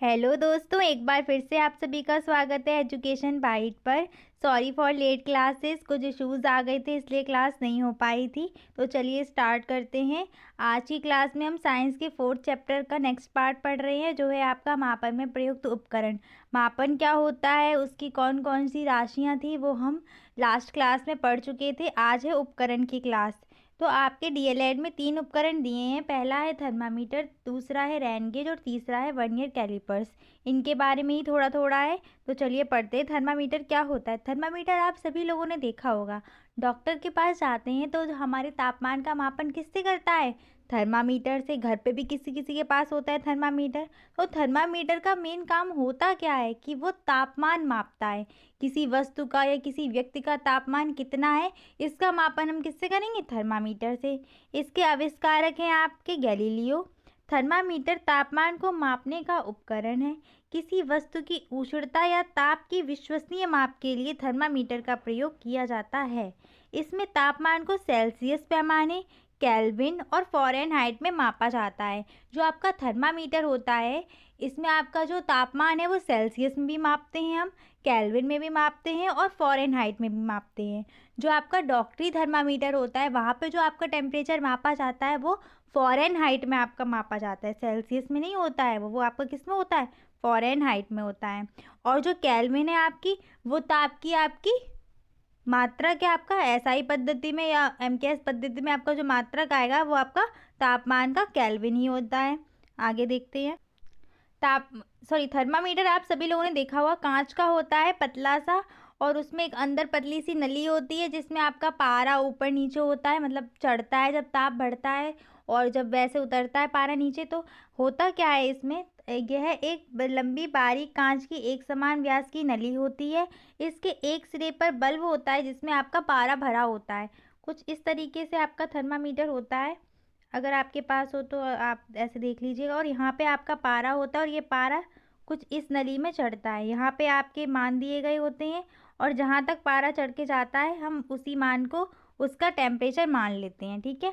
Hello दोस्तों, एक बार फिर से आप सभी का स्वागत है एजुकेशन बाइट पर। सॉरी फॉर लेट क्लासेस, कुछ इश्यूज़ आ गए थे इसलिए क्लास नहीं हो पाई थी। तो चलिए स्टार्ट करते हैं। आज की क्लास में हम साइंस के 4th चैप्टर का नेक्स्ट पार्ट पढ़ रहे हैं, जो है आपका मापन में प्रयुक्त उपकरण। मापन क्या होता है, उसकी कौन कौन सी राशियाँ थी, वो हम लास्ट क्लास में पढ़ चुके थे। आज है उपकरण की क्लास। तो आपके डीएलएड में 3 उपकरण दिए हैं। पहला है थर्मामीटर, दूसरा है रेन गेज और तीसरा है वर्नियर कैलिपर्स। इनके बारे में ही थोड़ा थोड़ा है, तो चलिए पढ़ते हैं। थर्मामीटर क्या होता है? थर्मामीटर आप सभी लोगों ने देखा होगा। डॉक्टर के पास जाते हैं तो हमारे तापमान का मापन किससे करता है? थर्मामीटर से। घर पे भी किसी किसी के पास होता है थर्मामीटर। तो थर्मामीटर का मेन काम होता क्या है कि वो तापमान मापता है। किसी वस्तु का या किसी व्यक्ति का तापमान कितना है, इसका मापन हम किससे करेंगे? थर्मामीटर से। इसके आविष्कारक हैं आपके गैलीलियो। थर्मामीटर तापमान को मापने का उपकरण है। किसी वस्तु की उष्णता या ताप की विश्वसनीय माप के लिए थर्मामीटर का प्रयोग किया जाता है। इसमें तापमान को सेल्सियस पैमाने, केल्विन और फ़ारेनहाइट में मापा जाता है। जो आपका थर्मामीटर होता है, इसमें आपका जो तापमान है वो सेल्सियस में भी मापते हैं हम, केल्विन में भी मापते हैं और फ़ारेनहाइट में भी मापते हैं। जो आपका डॉक्टरी थर्मामीटर होता है, वहाँ पे जो आपका टेम्परेचर मापा जाता है वो फ़ारेनहाइट में आपका मापा जाता है, सेल्सियस में नहीं होता है। वो आपका किस में होता है? फ़ारेनहाइट में होता है। और जो केल्विन है आपकी, वो ताप की आपकी मात्रक है। आपका एसआई पद्धति में या एमकेएस पद्धति में आपका जो मात्रक आएगा वो आपका तापमान का केल्विन ही होता है। आगे देखते हैं। थर्मामीटर आप सभी लोगों ने देखा हुआ, कांच का होता है, पतला सा, और उसमें एक अंदर पतली सी नली होती है जिसमें आपका पारा ऊपर नीचे होता है, मतलब चढ़ता है जब ताप बढ़ता है और जब वैसे उतरता है पारा नीचे। तो होता क्या है इसमें, यह एक लंबी बारीक कांच की एक समान व्यास की नली होती है। इसके एक सिरे पर बल्ब होता है जिसमें आपका पारा भरा होता है। कुछ इस तरीके से आपका थर्मामीटर होता है। अगर आपके पास हो तो आप ऐसे देख लीजिएगा। और यहाँ पे आपका पारा होता है और ये पारा कुछ इस नली में चढ़ता है। यहाँ पे आपके मान दिए गए होते हैं और जहाँ तक पारा चढ़ के जाता है हम उसी मान को, उसका टेम्परेचर मान लेते हैं। ठीक है,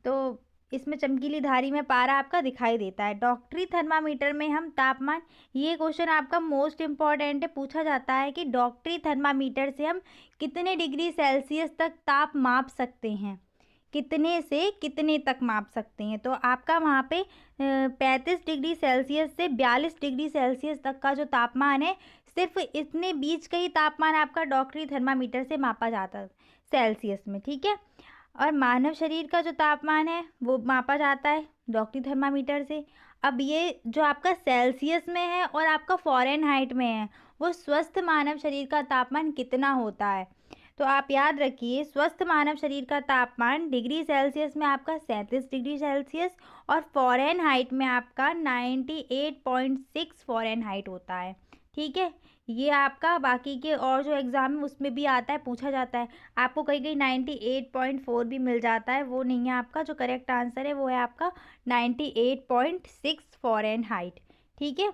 तो इसमें चमकीली धारी में पारा आपका दिखाई देता है। डॉक्टरी थर्मामीटर में हम तापमान, ये क्वेश्चन आपका मोस्ट इम्पॉर्टेंट है, पूछा जाता है कि डॉक्टरी थर्मामीटर से हम कितने डिग्री सेल्सियस तक ताप माप सकते हैं, कितने से कितने तक माप सकते हैं। तो आपका वहाँ पे 35 डिग्री सेल्सियस से 42 डिग्री सेल्सियस तक का जो तापमान है, सिर्फ इतने बीच का ही तापमान आपका डॉक्टरी थर्मामीटर से मापा जाता है, सेल्सियस में। ठीक है, और मानव शरीर का जो तापमान है वो मापा जाता है डॉक्टरी थर्मामीटर से। अब ये जो आपका सेल्सियस में है और आपका फ़ारेनहाइट में है, वो स्वस्थ मानव शरीर का तापमान कितना होता है। तो आप याद रखिए, स्वस्थ मानव शरीर का तापमान डिग्री सेल्सियस में आपका 37 डिग्री सेल्सियस और फ़ारेनहाइट में आपका 98.6 फ़ारेनहाइट होता है। ठीक है, ये आपका बाकी के और जो एग्ज़ाम है उसमें भी आता है, पूछा जाता है। आपको कहीं कहीं 98.4 भी मिल जाता है, वो नहीं है आपका। जो करेक्ट आंसर है वो है आपका 98.6 फ़ारेनहाइट। ठीक है,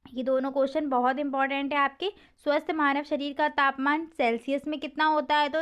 ये दोनों क्वेश्चन बहुत इंपॉर्टेंट है आपके। स्वस्थ मानव शरीर का तापमान सेल्सियस में कितना होता है, तो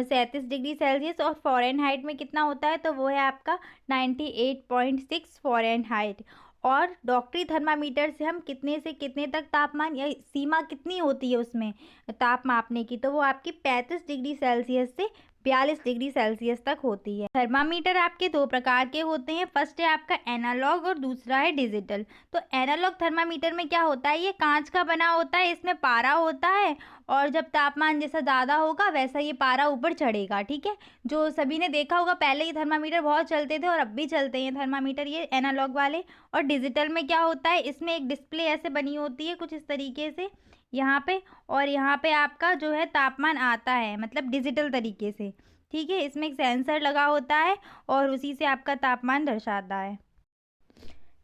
37 डिग्री सेल्सियस, और फ़ारेनहाइट में कितना होता है, तो वो है आपका 98.6 फ़ारेनहाइट। और डॉक्टरी थर्मामीटर से हम कितने से कितने तक तापमान, या सीमा कितनी होती है उसमें ताप मापने की, तो वो आपकी 35 डिग्री सेल्सियस से 42 डिग्री सेल्सियस तक होती है। थर्मामीटर आपके 2 प्रकार के होते हैं। फर्स्ट है आपका एनालॉग और दूसरा है डिजिटल। तो एनालॉग थर्मामीटर में क्या होता है, ये कांच का बना होता है, इसमें पारा होता है और जब तापमान जैसा ज़्यादा होगा वैसा ये पारा ऊपर चढ़ेगा। ठीक है, जो सभी ने देखा होगा, पहले ये थर्मामीटर बहुत चलते थे और अब भी चलते हैं थर्मामीटर, ये एनालॉग वाले। और डिजिटल में क्या होता है, इसमें एक डिस्प्ले ऐसे बनी होती है कुछ इस तरीके से यहाँ पे, और यहाँ पे आपका जो है तापमान आता है, मतलब डिजिटल तरीके से। ठीक है, इसमें एक सेंसर लगा होता है और उसी से आपका तापमान दर्शाता है।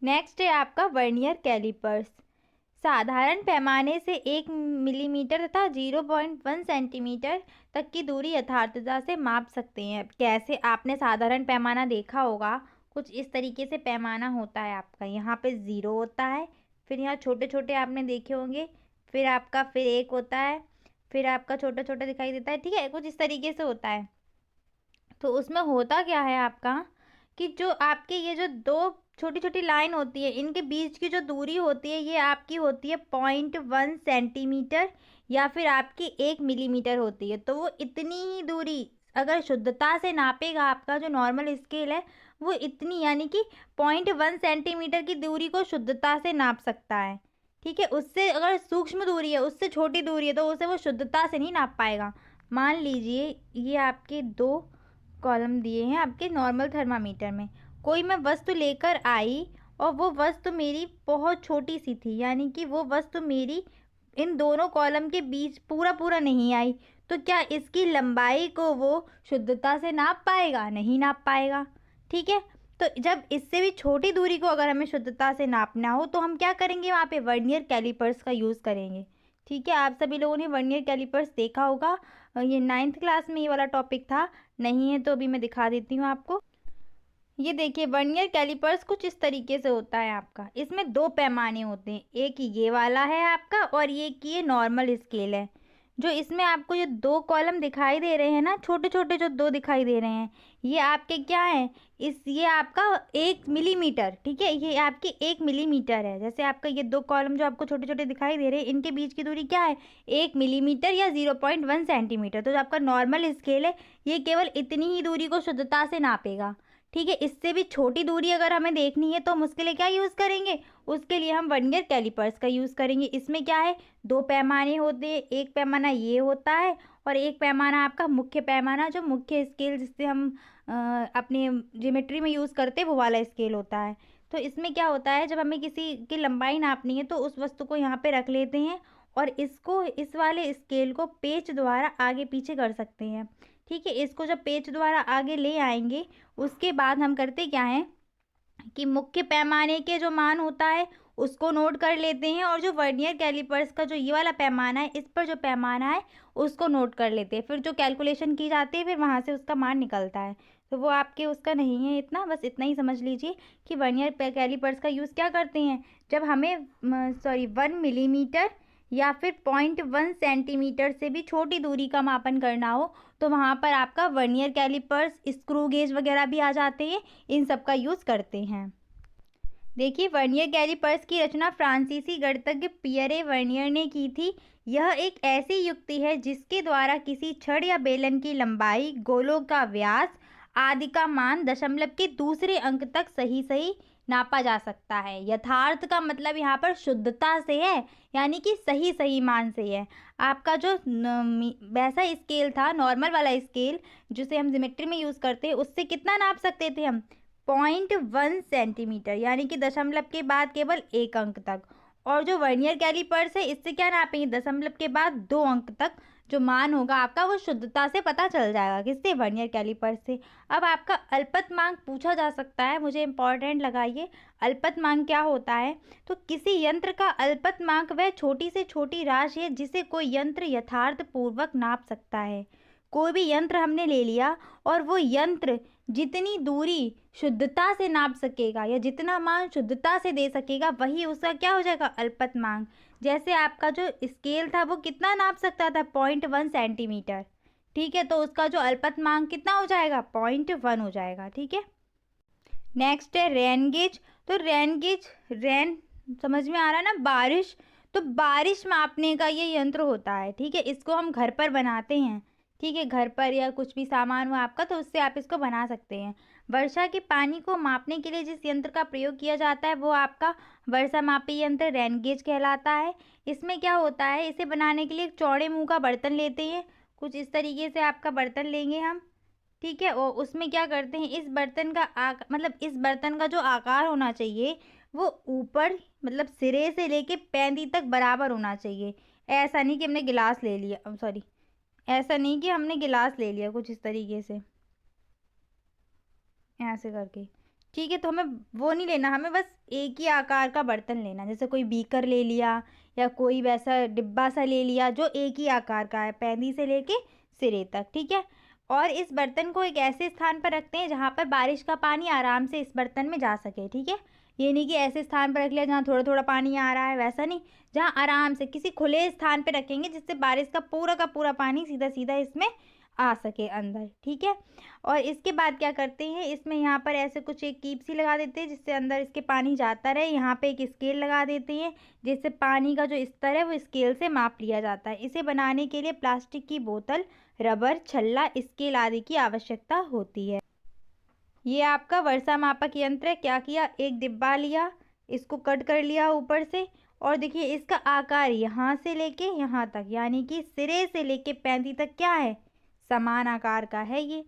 नेक्स्ट है आपका वर्नियर कैलिपर्स। साधारण पैमाने से 1 मिलीमीटर तथा 0.1 सेंटीमीटर तक की दूरी यथार्थता से माप सकते हैं। कैसे, आपने साधारण पैमाना देखा होगा, कुछ इस तरीके से पैमाना होता है आपका। यहाँ पे 0 होता है, फिर यहाँ छोटे छोटे आपने देखे होंगे, फिर आपका फिर 1 होता है, फिर आपका छोटा छोटा दिखाई देता है। ठीक है, कुछ इस तरीके से होता है। तो उसमें होता क्या है आपका कि जो आपके ये जो 2 छोटी छोटी लाइन होती है, इनके बीच की जो दूरी होती है ये आपकी होती है 0.1 सेंटीमीटर या फिर आपकी 1 मिलीमीटर होती है। तो वो इतनी ही दूरी अगर शुद्धता से नापेगा, आपका जो नॉर्मल स्केल है वो इतनी, यानी कि 0.1 सेंटीमीटर की दूरी को शुद्धता से नाप सकता है। ठीक है, उससे अगर सूक्ष्म दूरी है, उससे छोटी दूरी है, तो उसे वो शुद्धता से नहीं नाप पाएगा। मान लीजिए ये आपके 2 कॉलम दिए हैं आपके नॉर्मल थर्मामीटर में। कोई मैं वस्तु लेकर आई और वो वस्तु मेरी बहुत छोटी सी थी, यानी कि वो वस्तु मेरी इन दोनों कॉलम के बीच पूरा पूरा नहीं आई, तो क्या इसकी लंबाई को वो शुद्धता से नाप पाएगा? नहीं नाप पाएगा। ठीक है, तो जब इससे भी छोटी दूरी को अगर हमें शुद्धता से नापना हो तो हम क्या करेंगे? वहाँ पे वर्नियर कैलिपर्स का यूज़ करेंगे। ठीक है, आप सभी लोगों ने वर्नियर कैलिपर्स देखा होगा, ये 9th क्लास में ये वाला टॉपिक था। नहीं है तो अभी मैं दिखा देती हूँ आपको। ये देखिए, वर्नियर कैलिपर्स कुछ इस तरीके से होता है आपका। इसमें 2 पैमाने होते हैं, एक ये वाला है आपका और ये कि ये नॉर्मल स्केल है। जो इसमें आपको ये 2 कॉलम दिखाई दे रहे हैं ना, छोटे छोटे जो 2 दिखाई दे रहे हैं, ये आपके क्या है? ये आपका 1 मिलीमीटर। ठीक है, ये आपकी 1 मिलीमीटर है। जैसे आपका ये 2 कॉलम जो आपको छोटे छोटे दिखाई दे रहे हैं, इनके बीच की दूरी क्या है? 1 मिलीमीटर या 0.1 सेंटीमीटर। तो जो आपका नॉर्मल स्केल है ये केवल इतनी ही दूरी को शुद्धता से नापेगा। ठीक है, इससे भी छोटी दूरी अगर हमें देखनी है तो हम उसके लिए क्या यूज़ करेंगे? उसके लिए हम वर्नियर कैलिपर्स का यूज़ करेंगे। इसमें क्या है? 2 पैमाने होते हैं, एक पैमाना ये होता है और एक पैमाना आपका मुख्य पैमाना, जो मुख्य स्केल जिससे हम अपने ज्योमेट्री में यूज़ करते हैं वो वाला स्केल होता है। तो इसमें क्या होता है, जब हमें किसी की लंबाई नापनी है तो उस वस्तु को यहाँ पे रख लेते हैं और इसको, इस वाले स्केल को पेच द्वारा आगे पीछे कर सकते हैं। ठीक है, इसको जब पेच द्वारा आगे ले आएंगे उसके बाद हम करते क्या हैं कि मुख्य पैमाने के जो मान होता है उसको नोट कर लेते हैं और जो वर्नियर कैलिपर्स का जो ये वाला पैमाना है, इस पर जो पैमाना है उसको नोट कर लेते हैं। फिर जो कैलकुलेशन की जाती है फिर वहाँ से उसका मान निकलता है। तो वो आपके उसका नहीं है इतना, बस इतना ही समझ लीजिए कि वर्नियर कैलिपर्स का यूज़ क्या करते हैं जब हमें 1 मिलीमीटर या फिर 0.1 सेंटीमीटर से भी छोटी दूरी का मापन करना हो तो वहाँ पर आपका वर्नियर कैलिपर्स, स्क्रू गेज वगैरह भी आ जाते हैं, इन सब का यूज़ करते हैं। देखिए, वर्नियर कैलिपर्स की रचना फ्रांसीसी गणितज्ञ पियरे वर्नियर ने की थी। यह एक ऐसी युक्ति है जिसके द्वारा किसी छड़ या बेलन की लंबाई, गोलों का व्यास आदि का मान दशमलव के दूसरे अंक तक सही सही नापा जा सकता है। यथार्थ का मतलब यहाँ पर शुद्धता से है, यानी कि सही सही मान से है। आपका जो वैसा स्केल था, नॉर्मल वाला स्केल जिसे हम ज्योमेट्री में यूज़ करते हैं, उससे कितना नाप सकते थे हम? 0.1 सेंटीमीटर, यानी कि दशमलव के बाद केवल 1 अंक तक। और जो वर्नियर कैलिपर्स है इससे क्या नापेंगे? दशमलव के बाद 2 अंक तक जो मान होगा आपका वो शुद्धता से पता चल जाएगा। किससे? वर्नियर कैलिपर्स से। अब आपका अल्पतमांक पूछा जा सकता है, मुझे इम्पॉर्टेंट लगाइए। अल्पतमांक क्या होता है? तो किसी यंत्र का अल्पतमांक वह छोटी से छोटी राशि है जिसे कोई यंत्र यथार्थ पूर्वक नाप सकता है। कोई भी यंत्र हमने ले लिया और वो यंत्र जितनी दूरी शुद्धता से नाप सकेगा या जितना मान शुद्धता से दे सकेगा वही उसका क्या हो जाएगा? अल्पतमांक। जैसे आपका जो स्केल था वो कितना नाप सकता था? 0.1 सेंटीमीटर। ठीक है, तो उसका जो अल्पतमांक कितना हो जाएगा? 0.1 हो जाएगा। ठीक है, नेक्स्ट है रेन गेज। तो रेन गेज, रेन समझ में आ रहा है ना, बारिश। तो बारिश मापने का ये यंत्र होता है। ठीक है, इसको हम घर पर बनाते हैं। ठीक है, घर पर या कुछ भी सामान हो आपका तो उससे आप इसको बना सकते हैं। वर्षा के पानी को मापने के लिए जिस यंत्र का प्रयोग किया जाता है वो आपका वर्षा मापी यंत्र रेन गेज कहलाता है। इसमें क्या होता है, इसे बनाने के लिए एक चौड़े मुंह का बर्तन लेते हैं। कुछ इस तरीके से आपका बर्तन लेंगे हम। ठीक है, और उसमें क्या करते हैं, इस बर्तन का मतलब इस बर्तन का जो आकार होना चाहिए वो ऊपर मतलब सिरे से लेके पैंदी तक बराबर होना चाहिए। ऐसा नहीं कि हमने गिलास ले लिया, सॉरी, ऐसा नहीं कि हमने गिलास ले लिया कुछ इस तरीके से ऐसे करके। ठीक है, तो हमें वो नहीं लेना, हमें बस एक ही आकार का बर्तन लेना। जैसे कोई बीकर ले लिया या कोई वैसा डिब्बा सा ले लिया जो एक ही आकार का है, पैंदी से लेके सिरे तक। ठीक है, और इस बर्तन को एक ऐसे स्थान पर रखते हैं जहाँ पर बारिश का पानी आराम से इस बर्तन में जा सके। ठीक है, ये नहीं कि ऐसे स्थान पर रख लिया जहाँ थोड़ा थोड़ा पानी आ रहा है, वैसा नहीं। जहाँ आराम से किसी खुले स्थान पर रखेंगे जिससे बारिश का पूरा पानी सीधा सीधा इसमें आ सके अंदर, ठीक है। और इसके बाद क्या करते हैं, इसमें यहाँ पर ऐसे कुछ एक कीप सी लगा देते हैं जिससे अंदर इसके पानी जाता रहे। यहाँ पे एक स्केल लगा देते हैं जिससे पानी का जो स्तर है वो स्केल से माप लिया जाता है। इसे बनाने के लिए प्लास्टिक की बोतल, रबर, छल्ला, स्केल आदि की आवश्यकता होती है। ये आपका वर्षा मापक यंत्र है। क्या किया, एक डिब्बा लिया, इसको कट कर लिया ऊपर से, और देखिए इसका आकार यहाँ से लेके यहाँ तक, यानी कि सिरे से लेके पैंती तक क्या है, समान आकार का है ये।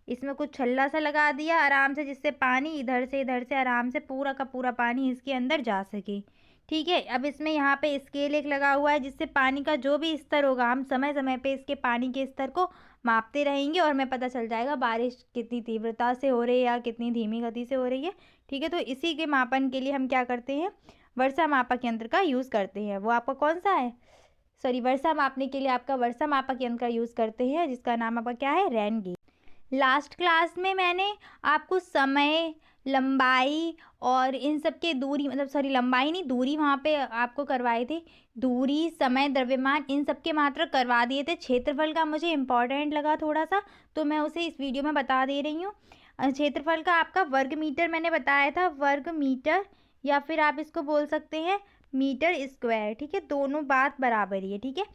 इसमें कुछ छल्ला सा लगा दिया आराम से, जिससे पानी इधर से आराम से पूरा का पूरा पानी इसके अंदर जा सके, ठीक है। अब इसमें यहाँ पे स्केल एक लगा हुआ है जिससे पानी का जो भी स्तर होगा हम समय समय पे इसके पानी के स्तर को मापते रहेंगे और हमें पता चल जाएगा बारिश कितनी तीव्रता से हो रही है या कितनी धीमी गति से हो रही है, ठीक है। तो इसी के मापन के लिए हम क्या करते हैं, वर्षा मापक यंत्र का यूज़ करते हैं। वो आपका कौन सा है, सॉरी, वर्षा मापने के लिए आपका वर्षा मापक यंत्र का यूज़ करते हैं जिसका नाम आपका क्या है, रेन गेज। लास्ट क्लास में मैंने आपको समय, लंबाई और इन सब के दूरी, मतलब सॉरी लंबाई नहीं, दूरी वहाँ पे आपको करवाए थे। दूरी, समय, द्रव्यमान, इन सब के मात्रक करवा दिए थे। क्षेत्रफल का मुझे इम्पॉर्टेंट लगा थोड़ा सा, तो मैं उसे इस वीडियो में बता दे रही हूँ। क्षेत्रफल का आपका वर्ग मीटर मैंने बताया था, वर्ग मीटर, या फिर आप इसको बोल सकते हैं मीटर स्क्वायर, ठीक है। दोनों बात बराबर ही है, ठीक है।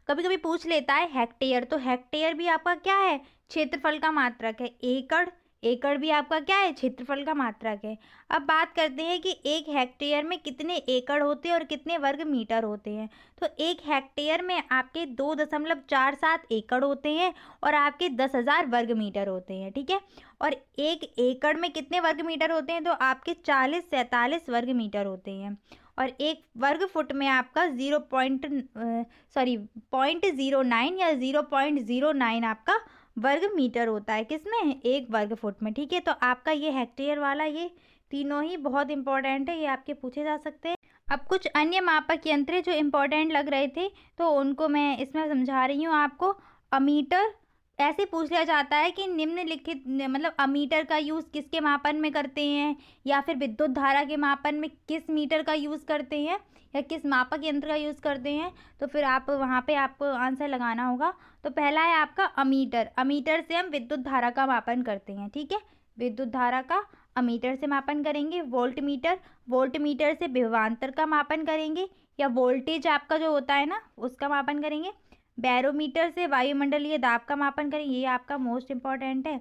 कभी कभी पूछ लेता है हेक्टेयर, तो हेक्टेयर भी आपका क्या है, क्षेत्रफल का मात्रक है। एकड़, एकड़ भी आपका क्या है, क्षेत्रफल का मात्रक है। अब बात करते हैं कि एक हेक्टेयर में कितने एकड़ होते हैं और कितने वर्ग मीटर होते हैं। तो एक हेक्टेयर में आपके 2.47 एकड़ होते हैं और आपके 10,000 वर्ग मीटर होते हैं, ठीक है। और एक एकड़ में कितने वर्ग मीटर होते हैं, तो आपके 40-47 वर्ग मीटर होते हैं। और एक वर्ग फुट में आपका 0.09 या 0.09 आपका वर्ग मीटर होता है, किसमें, एक वर्ग फुट में, ठीक है। तो आपका ये हेक्टेयर वाला, ये तीनों ही बहुत इंपॉर्टेंट है, ये आपके पूछे जा सकते हैं। अब कुछ अन्य मापक यंत्र जो इम्पोर्टेंट लग रहे थे तो उनको मैं इसमें समझा रही हूँ आपको। अमीटर, ऐसे पूछ लिया जाता है कि निम्नलिखित, मतलब अमीटर का यूज़ किसके मापन में करते हैं, या फिर विद्युत धारा के मापन में किस मीटर का यूज़ करते हैं या किस मापक यंत्र का यूज़ करते हैं। तो फिर आप वहाँ पे आपको आंसर लगाना होगा। तो पहला है आपका अमीटर। अमीटर से हम विद्युत धारा का मापन करते हैं, ठीक है। विद्युत धारा का अमीटर से मापन करेंगे। वोल्ट मीटर, वोल्ट मीटर से विभवांतर का मापन करेंगे, या वोल्टेज आपका जो होता है ना उसका मापन करेंगे। बैरोमीटर से वायुमंडलीय दाब का मापन करें, ये आपका मोस्ट इम्पॉर्टेंट है,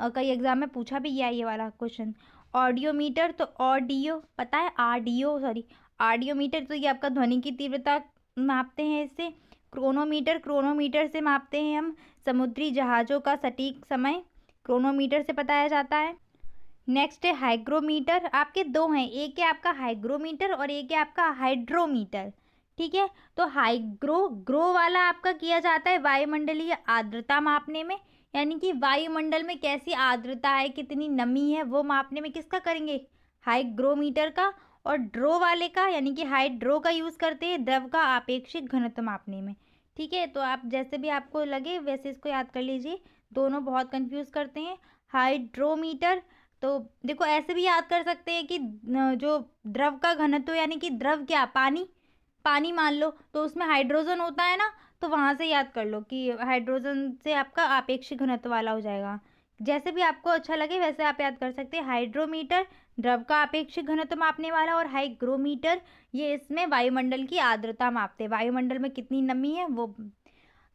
कई एग्जाम में पूछा भी गया ये वाला क्वेश्चन। ऑडियोमीटर, तो ऑडियो पता है, ऑडियोमीटर, तो ये आपका ध्वनि की तीव्रता मापते हैं इससे। क्रोनोमीटर, क्रोनोमीटर से मापते हैं हम समुद्री जहाज़ों का सटीक समय, क्रोनोमीटर से बताया जाता है। नेक्स्ट है हाइग्रोमीटर। आपके दो हैं, एक है आपका हाइग्रोमीटर और एक है आपका हाइड्रोमीटर, ठीक है। तो ग्रो वाला आपका किया जाता है वायुमंडलीय आर्द्रता मापने में, यानी कि वायुमंडल में कैसी आर्द्रता है, कितनी नमी है, वो मापने में किसका करेंगे, हाइग्रोमीटर का। और ड्रो वाले का, यानी कि हाइड्रो का यूज़ करते हैं द्रव का आपेक्षिक घनत्व मापने में, ठीक है। तो आप जैसे भी आपको लगे वैसे इसको याद कर लीजिए, दोनों बहुत कंफ्यूज करते हैं। हाइड्रोमीटर, तो देखो ऐसे भी याद कर सकते हैं कि जो द्रव का घनत्व, यानी कि द्रव क्या, पानी, पानी मान लो, तो उसमें हाइड्रोजन होता है ना, तो वहाँ से याद कर लो कि हाइड्रोजन से आपका आपेक्षिक घनत्व वाला हो जाएगा। जैसे भी आपको अच्छा लगे वैसे आप याद कर सकते हैं। हाइड्रोमीटर द्रव का आपेक्षिक घनत्व मापने वाला, और हाइग्रोमीटर ये इसमें वायुमंडल की आर्द्रता मापते हैं, वायुमंडल में कितनी नमी है वो।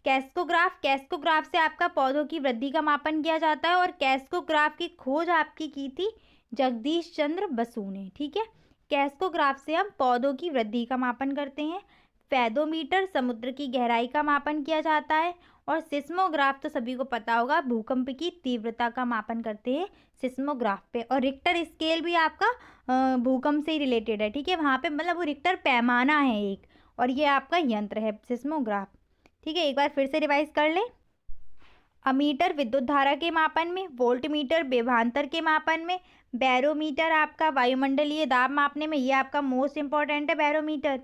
कैस्कोग्राफ, कैस्कोग्राफ से आपका पौधों की वृद्धि का मापन किया जाता है, और कैस्कोग्राफ की खोज आपकी की थी जगदीश चंद्र बसु ने, ठीक है। कैस्कोग्राफ से हम पौधों की वृद्धि का मापन करते हैं। फेदोमीटर, समुद्र की गहराई का मापन किया जाता है। और सिस्मोग्राफ तो सभी को पता होगा, भूकंप की तीव्रता का मापन करते हैं सिस्मोग्राफ पे। और रिक्टर स्केल भी आपका भूकंप से ही रिलेटेड है, ठीक है। वहाँ पे मतलब वो रिक्टर पैमाना है एक, और ये आपका यंत्र है सिस्मोग्राफ, ठीक है। एक बार फिर से रिवाइज कर लें। अमीटर विद्युत धारा के मापन में, वोल्ट मीटर विभवांतर के मापन में, बैरोमीटर आपका वायुमंडलीय दाब मापने में, ये आपका मोस्ट इंपॉर्टेंट है बैरोमीटर।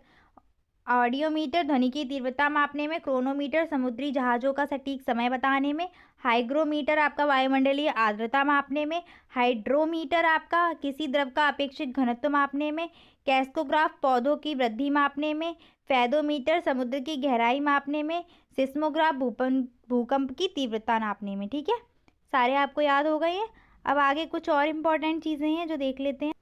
ऑडियोमीटर ध्वनि की तीव्रता मापने में, क्रोनोमीटर समुद्री जहाज़ों का सटीक समय बताने में, हाइग्रोमीटर आपका वायुमंडलीय आर्द्रता मापने में, हाइड्रोमीटर आपका किसी द्रव का अपेक्षित घनत्व मापने में, कैस्कोग्राफ पौधों की वृद्धि मापने में, फेदोमीटर समुद्र की गहराई मापने में, सिस्मोग्राफ भूकंप की तीव्रता नापने में। ठीक है, सारे आपको याद हो गए हैं। अब आगे कुछ और इम्पोर्टेंट चीज़ें हैं जो देख लेते हैं।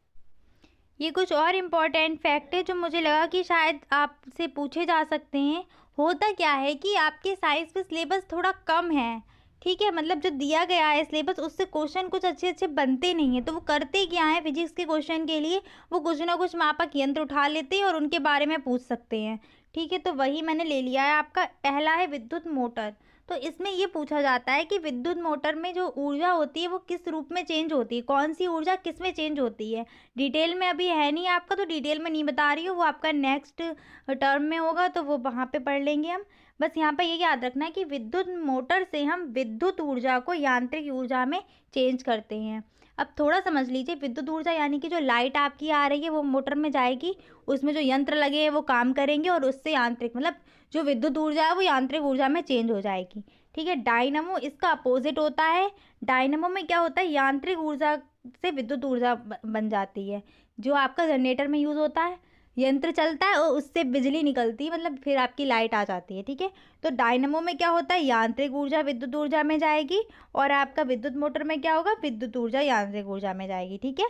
ये कुछ और इम्पोर्टेंट फैक्ट है जो मुझे लगा कि शायद आपसे पूछे जा सकते हैं। होता क्या है कि आपके साइंस में सिलेबस थोड़ा कम है, ठीक है, मतलब जो दिया गया है सिलेबस उससे क्वेश्चन कुछ अच्छे अच्छे बनते नहीं हैं। तो वो करते क्या है, फिजिक्स के क्वेश्चन के लिए वो कुछ ना कुछ मापक यंत्र उठा लेते हैं और उनके बारे में पूछ सकते हैं। ठीक है, तो वही मैंने ले लिया है। आपका पहला है विद्युत मोटर। तो इसमें ये पूछा जाता है कि विद्युत मोटर में जो ऊर्जा होती है वो किस रूप में चेंज होती है, कौन सी ऊर्जा किस में चेंज होती है। डिटेल में अभी है नहीं आपका, तो डिटेल में नहीं बता रही हूँ, वो आपका नेक्स्ट टर्म में होगा तो वो वहाँ पे पढ़ लेंगे हम। बस यहाँ पे ये याद रखना है कि विद्युत मोटर से हम विद्युत ऊर्जा को यांत्रिक ऊर्जा में चेंज करते हैं। अब थोड़ा समझ लीजिए, विद्युत ऊर्जा यानी कि जो लाइट आपकी आ रही है वो मोटर में जाएगी, उसमें जो यंत्र लगे हैं वो काम करेंगे और उससे यांत्रिक मतलब जो विद्युत ऊर्जा है वो यांत्रिक ऊर्जा में चेंज हो जाएगी। ठीक है, डायनमो इसका अपोजिट होता है। डायनमो में क्या होता है, यांत्रिक ऊर्जा से विद्युत ऊर्जा बन जाती है। जो आपका जनरेटर में यूज़ होता है, यंत्र चलता है और उससे बिजली निकलती है, मतलब फिर आपकी लाइट आ जाती है। ठीक है, तो डायनमो में क्या होता है, यांत्रिक ऊर्जा विद्युत ऊर्जा में जाएगी और आपका विद्युत मोटर में क्या होगा, विद्युत ऊर्जा यांत्रिक ऊर्जा में जाएगी। ठीक है,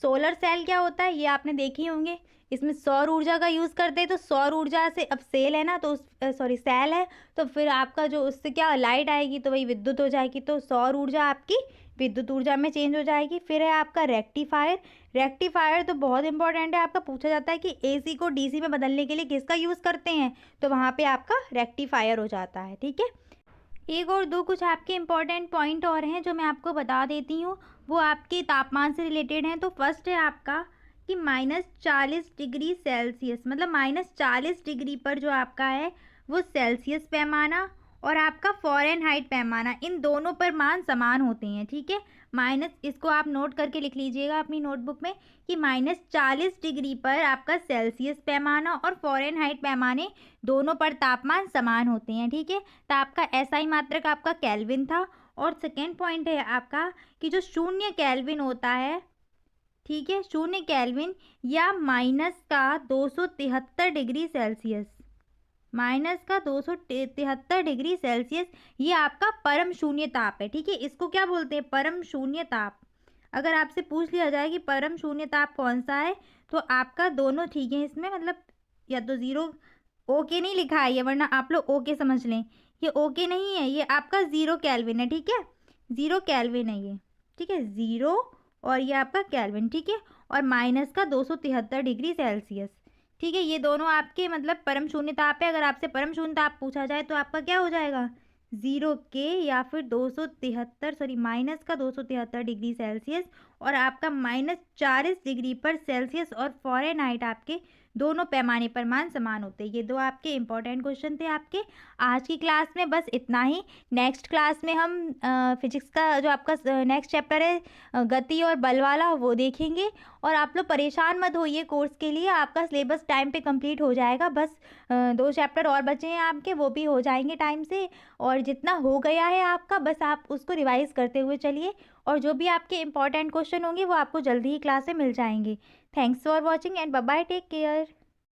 सोलर सेल क्या होता है ये आपने देखे होंगे। इसमें सौर ऊर्जा का यूज़ करते हैं, तो सौर ऊर्जा से अब सेल है ना, तो सेल है, तो फिर आपका जो उससे क्या लाइट आएगी तो वही विद्युत हो जाएगी, तो सौर ऊर्जा आपकी विद्युत ऊर्जा में चेंज हो जाएगी। फिर है आपका रेक्टिफायर। रेक्टिफायर तो बहुत इंपॉर्टेंट है, आपका पूछा जाता है कि एसी को डीसी में बदलने के लिए किसका यूज़ करते हैं, तो वहाँ पे आपका रेक्टिफायर हो जाता है। ठीक है, एक और दो कुछ आपके इम्पॉर्टेंट पॉइंट और हैं जो मैं आपको बता देती हूँ, वो आपके तापमान से रिलेटेड हैं। तो फर्स्ट है आपका कि -40 डिग्री सेल्सियस, मतलब -40 डिग्री पर जो आपका है वो सेल्सियस पैमाना और आपका फ़ारेनहाइट पैमाना, इन दोनों पर मान समान होते हैं। ठीक है, माइनस, इसको आप नोट करके लिख लीजिएगा अपनी नोटबुक में कि -40 डिग्री पर आपका सेल्सियस पैमाना और फ़ारेनहाइट पैमाने दोनों पर तापमान समान होते हैं। ठीक है, तो आपका एसआई मात्रक आपका केल्विन था। और सेकेंड पॉइंट है आपका कि जो 0 केल्विन होता है, ठीक है, 0 केल्विन या -273 डिग्री सेल्सियस, -273 डिग्री सेल्सियस, ये आपका परम शून्य ताप है। ठीक है, इसको क्या बोलते हैं, परम शून्य ताप। अगर आपसे पूछ लिया जाए कि परम शून्य ताप कौन सा है, तो आपका दोनों ठीक है इसमें, मतलब या तो ज़ीरो, ओके नहीं लिखा है ये, वरना आप लोग ओके समझ लें, ये ओके नहीं है, ये आपका 0 केल्विन है। ठीक है, 0 केल्विन है ये। ठीक है, 0 और ये आपका केल्विन। ठीक है, और -273 डिग्री सेल्सियस। ठीक है, ये दोनों आपके मतलब परम शून्य ताप है। अगर आपसे परम शून्य ताप पूछा जाए तो आपका क्या हो जाएगा, 0 के या फिर 273 सॉरी -273 डिग्री सेल्सियस और आपका -40 डिग्री पर सेल्सियस और फ़ारेनहाइट आपके दोनों पैमाने पर मान समान होते हैं। ये दो आपके इंपॉर्टेंट क्वेश्चन थे आपके आज की क्लास में। बस इतना ही। नेक्स्ट क्लास में हम फिजिक्स का जो आपका नेक्स्ट चैप्टर है गति और बल वाला, वो देखेंगे। और आप लोग परेशान मत होइए, कोर्स के लिए आपका सिलेबस टाइम पे कंप्लीट हो जाएगा। बस 2 चैप्टर और बचे हैं आपके, वो भी हो जाएंगे टाइम से। और जितना हो गया है आपका, बस आप उसको रिवाइज करते हुए चलिए। और जो भी आपके इंपॉर्टेंट क्वेश्चन होंगे वो आपको जल्दी ही क्लास में मिल जाएंगे। Thanks for watching and bye bye, take care.